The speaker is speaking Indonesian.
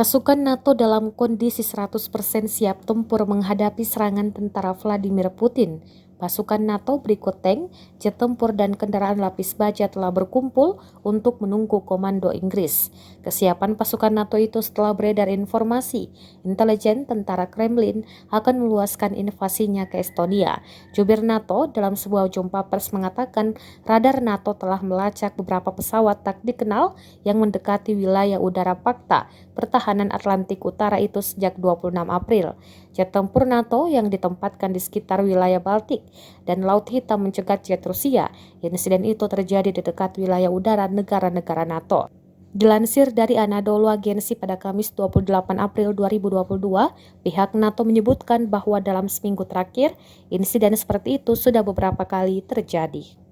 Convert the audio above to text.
Pasukan NATO dalam kondisi 100% siap tempur menghadapi serangan tentara Vladimir Putin. Pasukan NATO berikut tank, jet tempur, dan kendaraan lapis baja telah berkumpul untuk menunggu komando Inggris. Kesiapan pasukan NATO itu setelah beredar informasi intelijen tentara Kremlin akan meluaskan invasinya ke Estonia. Jubir NATO dalam sebuah jumpa pers mengatakan radar NATO telah melacak beberapa pesawat tak dikenal yang mendekati wilayah udara Pakta Pertahanan Atlantik Utara itu sejak 26 April. Jet tempur NATO yang ditempatkan di sekitar wilayah Baltik dan Laut Hitam mencegat jet Rusia. Insiden itu terjadi di dekat wilayah udara negara-negara NATO. Dilansir dari Anadolu Agensi pada Kamis 28 April 2022, pihak NATO menyebutkan bahwa dalam seminggu terakhir, insiden seperti itu sudah beberapa kali terjadi.